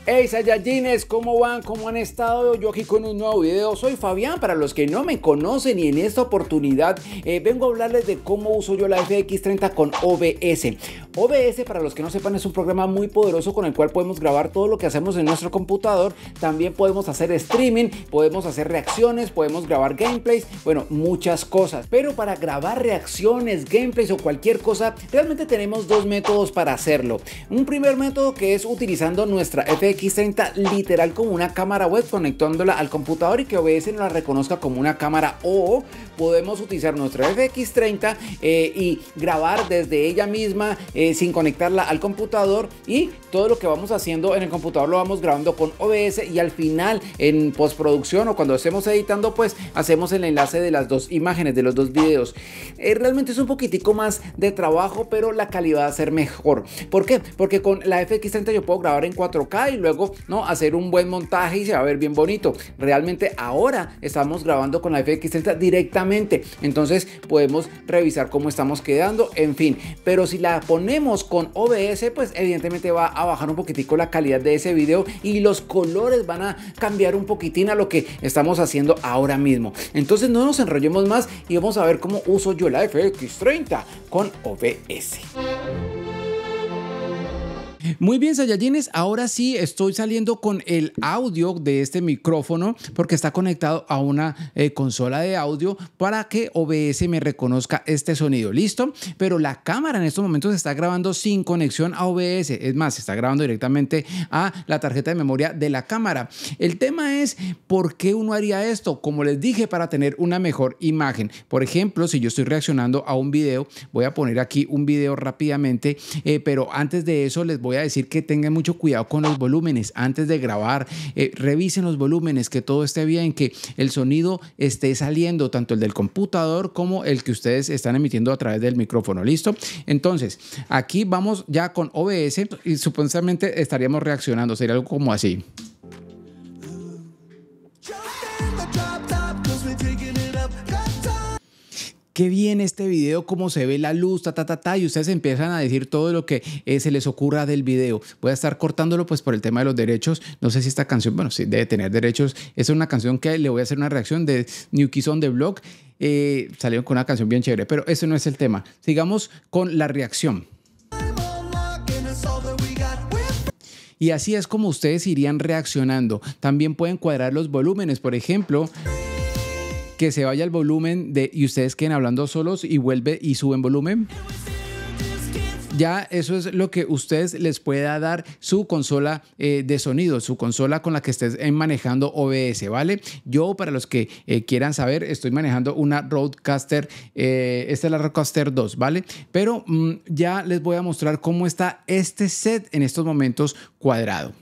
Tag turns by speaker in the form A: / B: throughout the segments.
A: Hey Saiyajines, ¿cómo van? ¿Cómo han estado? Yo aquí con un nuevo video. Soy Fabián, para los que no me conocen, y en esta oportunidad vengo a hablarles de cómo uso yo la FX30 con OBS. OBS, para los que no sepan, es un programa muy poderoso con el cual podemos grabar todo lo que hacemos en nuestro computador. También podemos hacer streaming, podemos hacer reacciones, podemos grabar gameplays, bueno, muchas cosas. Pero para grabar reacciones, gameplays o cualquier cosa, realmente tenemos dos métodos para hacerlo. Un primer método que es utilizando nuestra FX30 literal como una cámara web, conectándola al computador y que OBS no la reconozca como una cámara, o podemos utilizar nuestra FX30 y grabar desde ella misma sin conectarla al computador, y todo lo que vamos haciendo en el computador lo vamos grabando con OBS, y al final en postproducción o cuando estemos editando pues hacemos el enlace de las dos imágenes, de los dos videos. Realmente es un poquitico más de trabajo, pero la calidad va a ser mejor. ¿Por qué? Porque con la FX30 yo puedo grabar en 4K y luego hacer un buen montaje y se va a ver bien bonito. Realmente ahora estamos grabando con la FX30 directamente, entonces podemos revisar cómo estamos quedando, en fin. Pero si la ponemos con OBS, pues evidentemente va a bajar un poquitico la calidad de ese video y los colores van a cambiar un poquitín a lo que estamos haciendo ahora mismo. Entonces no nos enrollemos más y vamos a ver cómo uso yo la FX30 con OBS. Muy bien, Saiyajines, ahora sí estoy saliendo con el audio de este micrófono porque está conectado a una consola de audio para que OBS me reconozca este sonido. ¿Listo? Pero la cámara en estos momentos está grabando sin conexión a OBS. Es más, se está grabando directamente a la tarjeta de memoria de la cámara. El tema es, ¿por qué uno haría esto? Como les dije, para tener una mejor imagen. Por ejemplo, si yo estoy reaccionando a un video, voy a poner aquí un video rápidamente, pero antes de eso les voy a decir que tengan mucho cuidado con los volúmenes antes de grabar. Revisen los volúmenes, que todo esté bien, que el sonido esté saliendo, tanto el del computador como el que ustedes están emitiendo a través del micrófono. ¿Listo? Entonces aquí vamos ya con OBS y supuestamente estaríamos reaccionando, sería algo como así. Qué bien este video, cómo se ve la luz, y ustedes empiezan a decir todo lo que se les ocurra del video. Voy a estar cortándolo pues por el tema de los derechos. No sé si esta canción, bueno, sí debe tener derechos. Es una canción que le voy a hacer una reacción de New Kids on the Block. Salieron con una canción bien chévere, pero ese no es el tema. Sigamos con la reacción. Y así es como ustedes irían reaccionando. También pueden cuadrar los volúmenes, por ejemplo, que se vaya el volumen y ustedes queden hablando solos y vuelve y suben volumen. Ya eso es lo que ustedes les pueda dar su consola de sonido, su consola con la que estés manejando OBS, ¿vale? Yo, para los que quieran saber, estoy manejando una Rodecaster, esta es la Rodecaster 2, ¿vale? Pero ya les voy a mostrar cómo está este set en estos momentos cuadrado.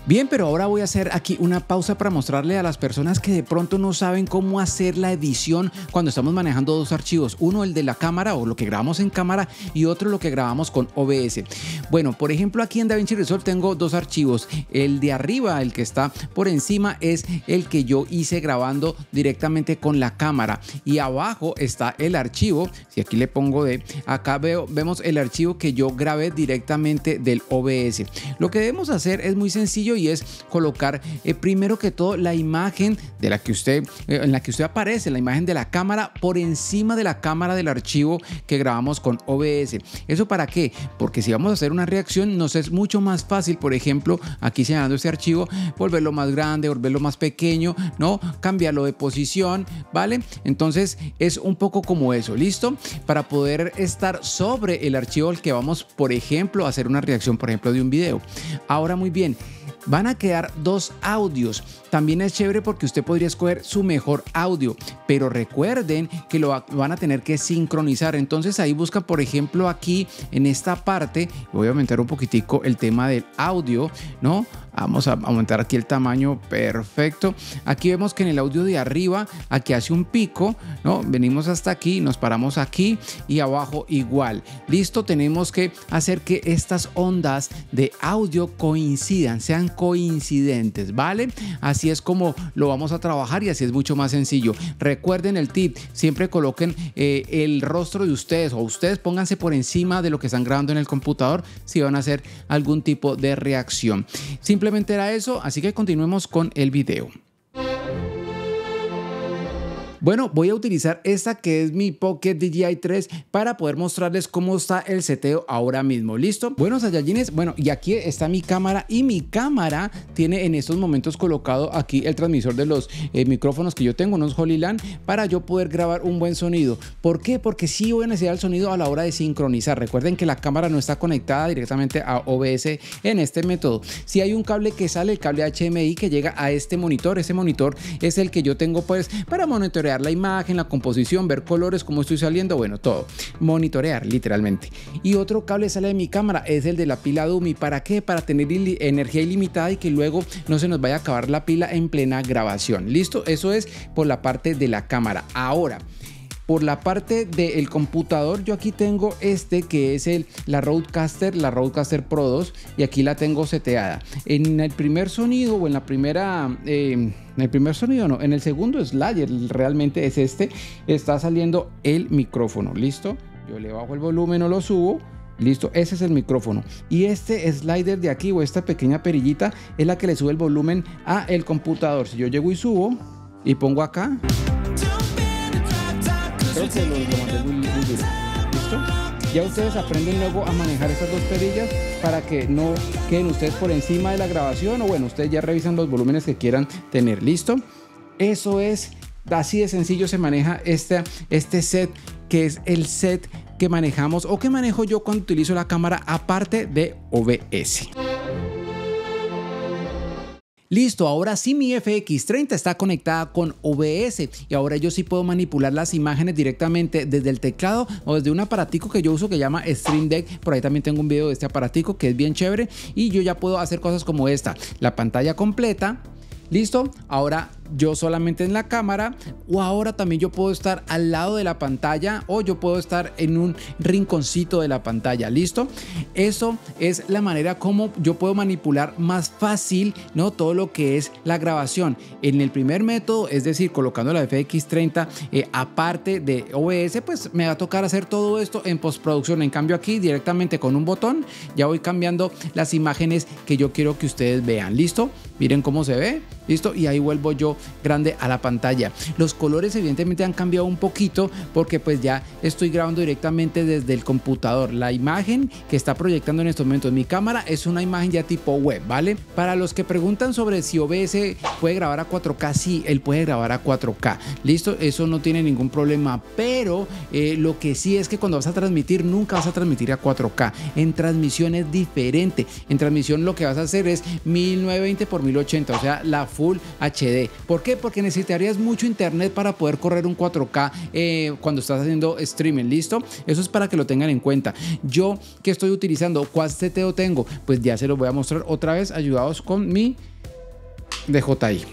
A: Bien, pero ahora voy a hacer aquí una pausa para mostrarle a las personas que de pronto no saben cómo hacer la edición cuando estamos manejando dos archivos. Uno, el de la cámara o lo que grabamos en cámara, y otro lo que grabamos con OBS. Bueno, por ejemplo, aquí en DaVinci Resolve tengo dos archivos. El de arriba, el que está por encima, es el que yo hice grabando directamente con la cámara. Y abajo está el archivo. Si aquí le pongo acá vemos el archivo que yo grabé directamente del OBS. Lo que debemos hacer es muy sencillo, y es colocar primero que todo la imagen de la que usted, en la que usted aparece, la imagen de la cámara, por encima de la cámara del archivo que grabamos con OBS. ¿Eso para qué? Porque si vamos a hacer una reacción nos es mucho más fácil, por ejemplo, aquí señalando este archivo, volverlo más grande, volverlo más pequeño, ¿no? Cambiarlo de posición, ¿vale? Entonces es un poco como eso, ¿listo? Para poder estar sobre el archivo al que vamos, por ejemplo, a hacer una reacción, por ejemplo, de un video. Ahora, muy bien, van a quedar dos audios. También es chévere porque usted podría escoger su mejor audio, pero recuerden que lo van a tener que sincronizar. Entonces ahí busca, por ejemplo, aquí en esta parte, voy a aumentar un poquitico el tema del audio, ¿no? Vamos a aumentar aquí el tamaño, perfecto. Aquí vemos que en el audio de arriba, aquí hace un pico, ¿no? Venimos hasta aquí, nos paramos aquí y abajo igual. Listo, tenemos que hacer que estas ondas de audio coincidan, sean coincidentes, ¿vale? Así es como lo vamos a trabajar y así es mucho más sencillo. Recuerden el tip, siempre coloquen el rostro de ustedes o ustedes pónganse por encima de lo que están grabando en el computador si van a hacer algún tipo de reacción. Simplemente era eso, así que continuemos con el video. Bueno, voy a utilizar esta que es mi Pocket DJI 3 para poder mostrarles cómo está el seteo ahora mismo. ¿Listo? Bueno, Saiyajines, bueno, y aquí está mi cámara y mi cámara tiene en estos momentos colocado aquí el transmisor de los micrófonos que yo tengo, unos HoloLens, para yo poder grabar un buen sonido. ¿Por qué? Porque sí voy a necesitar el sonido a la hora de sincronizar. Recuerden que la cámara no está conectada directamente a OBS en este método. Si hay un cable que sale, el cable HDMI que llega a este monitor. Ese monitor es el que yo tengo pues para monitorear la imagen, la composición, ver colores, cómo estoy saliendo, bueno, todo, monitorear literalmente. Y otro cable sale de mi cámara, es el de la pila Dummy. ¿Para qué? Para tener energía ilimitada y que luego no se nos vaya a acabar la pila en plena grabación. ¿Listo? Eso es por la parte de la cámara. Ahora, por la parte del computador, yo aquí tengo este que es la Rodecaster Pro 2 y aquí la tengo seteada. En el primer sonido o en la primera... en el primer sonido no, en el segundo slider realmente es este, está saliendo el micrófono. ¿Listo? Yo le bajo el volumen o lo subo. Listo, ese es el micrófono y este slider de aquí o esta pequeña perillita es la que le sube el volumen a el computador. Si yo llego y subo y pongo acá, creo que lo mandé muy duro. ¿Listo? Ya ustedes aprenden luego a manejar estas dos perillas para que no queden ustedes por encima de la grabación, o bueno, ustedes ya revisan los volúmenes que quieran tener. ¿Listo? Eso es, así de sencillo se maneja este set, que es el set que manejamos o que manejo yo cuando utilizo la cámara aparte de OBS. Listo, ahora sí mi FX30 está conectada con OBS y ahora yo sí puedo manipular las imágenes directamente desde el teclado o desde un aparatico que yo uso que llama Stream Deck. Por ahí también tengo un video de este aparatico que es bien chévere y yo ya puedo hacer cosas como esta, la pantalla completa. ¿Listo? Ahora yo solamente en la cámara, o ahora también yo puedo estar al lado de la pantalla o yo puedo estar en un rinconcito de la pantalla. ¿Listo? Eso es la manera como yo puedo manipular más fácil, ¿no? Todo lo que es la grabación. En el primer método, es decir, colocando la FX30 aparte de OBS, pues me va a tocar hacer todo esto en postproducción. En cambio aquí directamente con un botón ya voy cambiando las imágenes que yo quiero que ustedes vean. ¿Listo? Miren cómo se ve. ¿Listo? Y ahí vuelvo yo grande a la pantalla. Los colores evidentemente han cambiado un poquito porque pues ya estoy grabando directamente desde el computador. La imagen que está proyectando en estos momentos mi cámara es una imagen ya tipo web, ¿vale? Para los que preguntan sobre si OBS puede grabar a 4K, sí, él puede grabar a 4K. ¿Listo? Eso no tiene ningún problema, pero lo que sí es que cuando vas a transmitir nunca vas a transmitir a 4K. En transmisión es diferente. En transmisión lo que vas a hacer es 1920 por 1080, o sea, la Full HD. ¿Por qué? Porque necesitarías mucho internet para poder correr un 4K cuando estás haciendo streaming. ¿Listo? Eso es para que lo tengan en cuenta. Yo que estoy utilizando, ¿cuál seteo tengo? Pues ya se los voy a mostrar otra vez ayudados con mi DJI.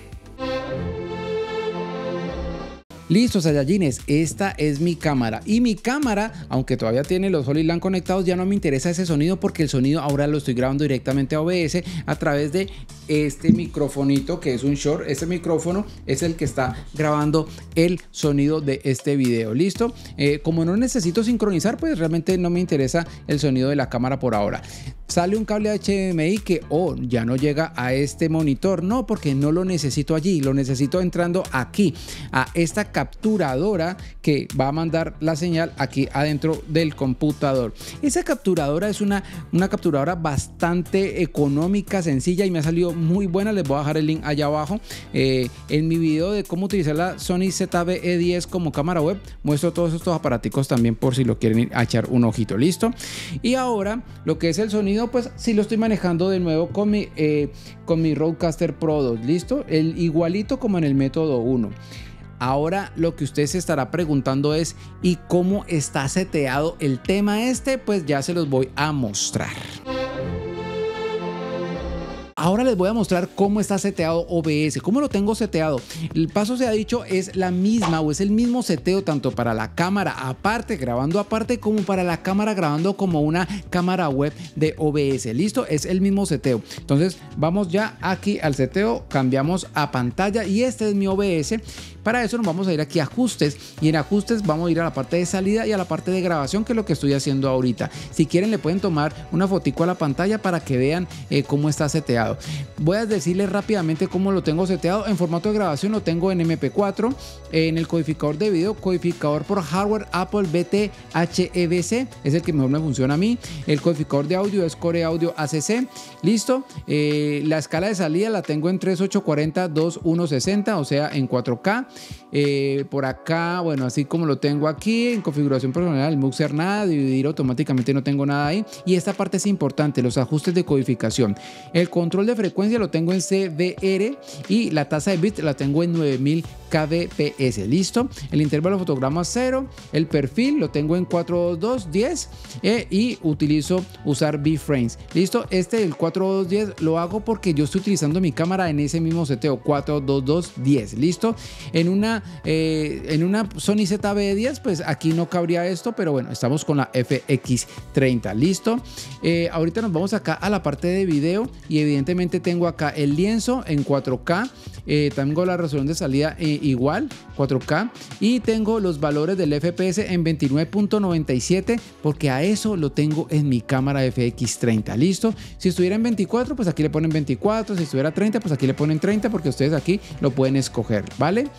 A: Listo, Saiyajines, esta es mi cámara y mi cámara, aunque todavía tiene los HoloLens conectados, ya no me interesa ese sonido porque el sonido ahora lo estoy grabando directamente a OBS a través de este microfonito que es un Shure. Este micrófono es el que está grabando el sonido de este video. ¿Listo? Como no necesito sincronizar, pues realmente no me interesa el sonido de la cámara por ahora. Sale un cable HDMI que ya no llega a este monitor, no, porque no lo necesito allí, lo necesito entrando aquí a esta capturadora que va a mandar la señal aquí adentro del computador. Esa capturadora es una capturadora bastante económica, sencilla y me ha salido muy buena. Les voy a dejar el link allá abajo. En mi video de cómo utilizar la Sony ZV-E10 como cámara web muestro todos estos aparaticos también por si lo quieren ir a echar un ojito. ¿Listo? Y ahora lo que es el sonido, pues sí lo estoy manejando de nuevo con mi Rodecaster Pro 2. ¿Listo? Igualito como en el método 1. Ahora lo que usted se estará preguntando es ¿y cómo está seteado el tema este? Pues ya se los voy a mostrar. ahora les voy a mostrar cómo está seteado OBS, cómo lo tengo seteado. El paso se ha dicho es la misma o es el mismo seteo tanto para la cámara aparte, grabando aparte, como para la cámara grabando como una cámara web de OBS. Listo, es el mismo seteo. Entonces vamos ya aquí al seteo, cambiamos a pantalla y este es mi OBS. Para eso nos vamos a ir aquí a ajustes y en ajustes vamos a ir a la parte de salida y a la parte de grabación, que es lo que estoy haciendo ahorita. Si quieren le pueden tomar una fotico a la pantalla para que vean cómo está seteado. Voy a decirles rápidamente cómo lo tengo seteado. En formato de grabación lo tengo en MP4, en el codificador de video, codificador por hardware Apple BT-HEVC, es el que mejor me funciona a mí. El codificador de audio es Core Audio ACC. Listo. La escala de salida la tengo en 3840-2160, o sea en 4K. Por acá, bueno, así como lo tengo aquí en configuración personal, el mixer nada, dividir automáticamente no tengo nada ahí. Y esta parte es importante, los ajustes de codificación. El control de frecuencia lo tengo en CBR y la tasa de bits la tengo en 9000 kbps. Listo. El intervalo de fotogramas 0. El perfil lo tengo en 42210 y utilizo usar B-frames. Listo. Este el 42210 lo hago porque yo estoy utilizando mi cámara en ese mismo seteo 42210. Listo. En una Sony ZV-10 pues aquí no cabría esto, pero bueno, estamos con la FX30. Listo. Ahorita nos vamos acá a la parte de video y evidentemente tengo acá el lienzo en 4K. Tengo la resolución de salida igual 4K y tengo los valores del FPS en 29.97 porque a eso lo tengo en mi cámara FX30. Listo. Si estuviera en 24 pues aquí le ponen 24, si estuviera 30 pues aquí le ponen 30 porque ustedes aquí lo pueden escoger, ¿vale?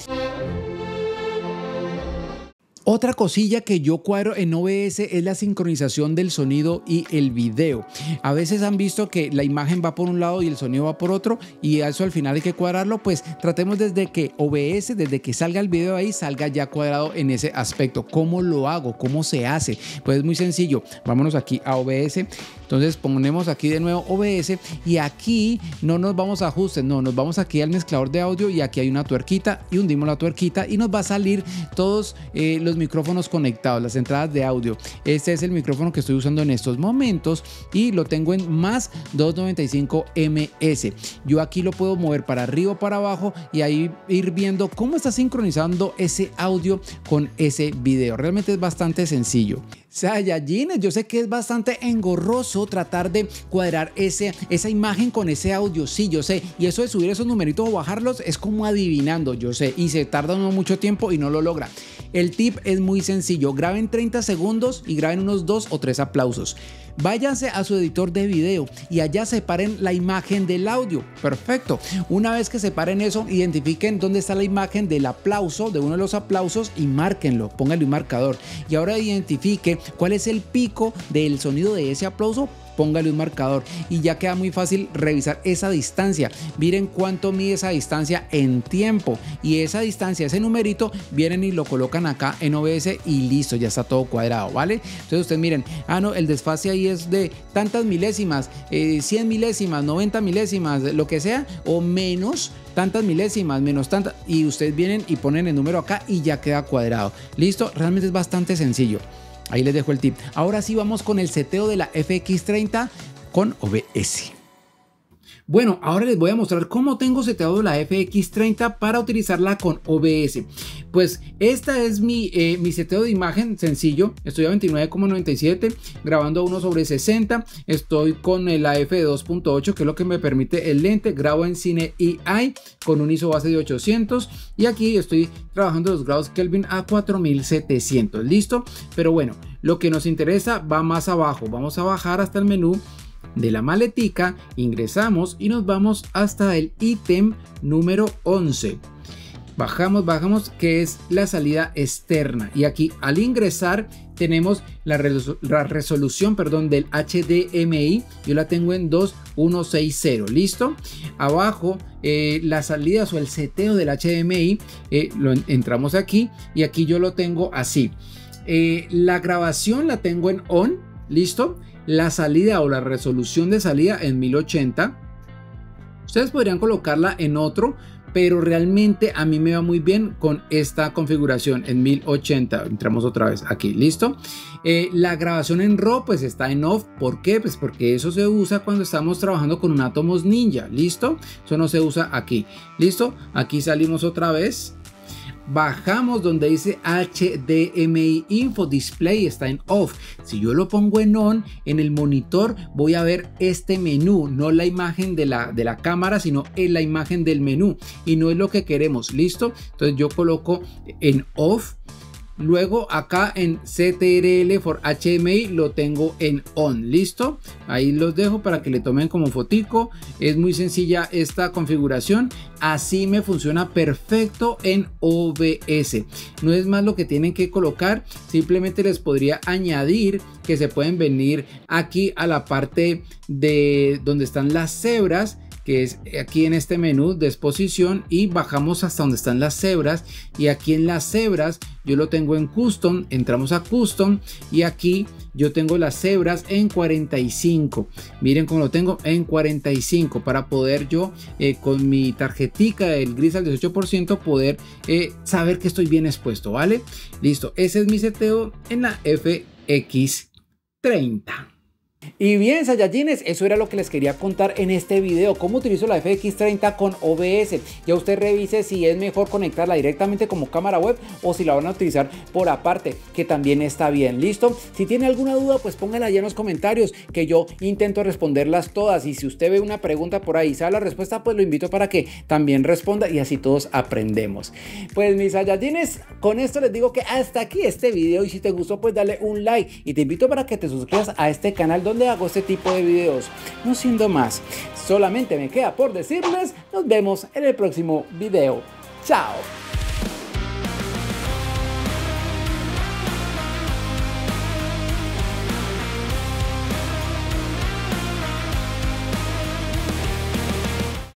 A: Otra cosilla que yo cuadro en OBS es la sincronización del sonido y el video. A veces han visto que la imagen va por un lado y el sonido va por otro y eso al final hay que cuadrarlo. Pues tratemos desde que OBS, desde que salga el video ahí, salga ya cuadrado en ese aspecto. ¿Cómo lo hago? ¿Cómo se hace? Pues es muy sencillo. Vámonos aquí a OBS. Entonces ponemos aquí de nuevo OBS y aquí no nos vamos a ajustes, no, nos vamos aquí al mezclador de audio y aquí hay una tuerquita y hundimos la tuerquita y nos va a salir todos los micrófonos conectados, las entradas de audio. Este es el micrófono que estoy usando en estos momentos y lo tengo en más 295 ms. Yo aquí lo puedo mover para arriba o para abajo y ahí ir viendo cómo está sincronizando ese audio con ese video. Realmente es bastante sencillo. Saiyajines, yo sé que es bastante engorroso tratar de cuadrar esa imagen con ese audio, sí, yo sé, y eso de subir esos numeritos o bajarlos es como adivinando, yo sé, y se tarda uno mucho tiempo y no lo logra. El tip es muy sencillo, graben 30 segundos y graben unos 2 o 3 aplausos. Váyanse a su editor de video y allá separen la imagen del audio. Perfecto. Una vez que separen eso, identifiquen dónde está la imagen del aplauso, de uno de los aplausos y márquenlo. Pónganle un marcador. Y ahora identifique cuál es el pico del sonido de ese aplauso. Póngale un marcador y ya queda muy fácil revisar esa distancia. Miren cuánto mide esa distancia en tiempo y esa distancia, ese numerito, vienen y lo colocan acá en OBS y listo, ya está todo cuadrado, ¿vale? Entonces ustedes miren, no, el desfase ahí es de tantas milésimas, 100 milésimas, 90 milésimas, lo que sea, o menos tantas milésimas, menos tantas, y ustedes vienen y ponen el número acá y ya queda cuadrado. Listo, realmente es bastante sencillo. Ahí les dejo el tip. Ahora sí vamos con el seteo de la FX30 con OBS. Bueno, ahora les voy a mostrar cómo tengo seteado la FX30 para utilizarla con OBS. Pues esta es mi seteo de imagen sencillo. Estoy a 29,97 grabando a 1/60. Estoy con la f2.8 que es lo que me permite el lente. Grabo en Cine EI con un ISO base de 800 y aquí estoy trabajando los grados Kelvin a 4700. Listo, pero bueno, lo que nos interesa va más abajo. Vamos a bajar hasta el menú de la maletica, ingresamos y nos vamos hasta el ítem número 11. Bajamos, que es la salida externa, y aquí al ingresar tenemos la resolución, del HDMI. Yo la tengo en 2160. Listo. Abajo las salidas o el seteo del HDMI, entramos aquí y aquí yo lo tengo así. La grabación la tengo en on. Listo. La salida o la resolución de salida en 1080. Ustedes podrían colocarla en otro, pero realmente a mí me va muy bien con esta configuración en 1080. Entramos otra vez aquí, listo. La grabación en RAW pues está en off. ¿Por qué? Pues porque eso se usa cuando estamos trabajando con un Atomos Ninja, listo. Eso no se usa aquí, listo. Aquí salimos otra vez. Bajamos donde dice HDMI Info Display, está en off. Si yo lo pongo en on, en el monitor voy a ver este menú, no la imagen de la cámara, sino en la imagen del menú, y no es lo que queremos, listo. Entonces yo coloco en off. Luego acá en CTRL for HDMI lo tengo en on, listo. Ahí los dejo para que le tomen como fotico. Es muy sencilla esta configuración. Así me funciona perfecto en OBS. No es más lo que tienen que colocar. Simplemente les podría añadir que se pueden venir aquí a la parte de donde están las cebras, que es aquí en este menú de exposición, y bajamos hasta donde están las cebras, y aquí en las cebras yo lo tengo en custom. Entramos a custom y aquí yo tengo las cebras en 45. Miren cómo lo tengo en 45 para poder yo con mi tarjetica del gris al 18% poder saber que estoy bien expuesto, ¿vale? Listo, ese es mi seteo en la FX30. Y bien, Saiyajines, eso era lo que les quería contar en este video, cómo utilizo la FX30 con OBS. Ya usted revise si es mejor conectarla directamente como cámara web o si la van a utilizar por aparte, que también está bien, ¿listo? Si tiene alguna duda, pues póngala allá en los comentarios, que yo intento responderlas todas, y si usted ve una pregunta por ahí y sabe la respuesta, pues lo invito para que también responda, y así todos aprendemos. Pues mis Saiyajines, con esto les digo que hasta aquí este video, y si te gustó, pues dale un like, y te invito para que te suscribas a este canal donde hago este tipo de videos. No siendo más, solamente me queda por decirles, nos vemos en el próximo video. Chao.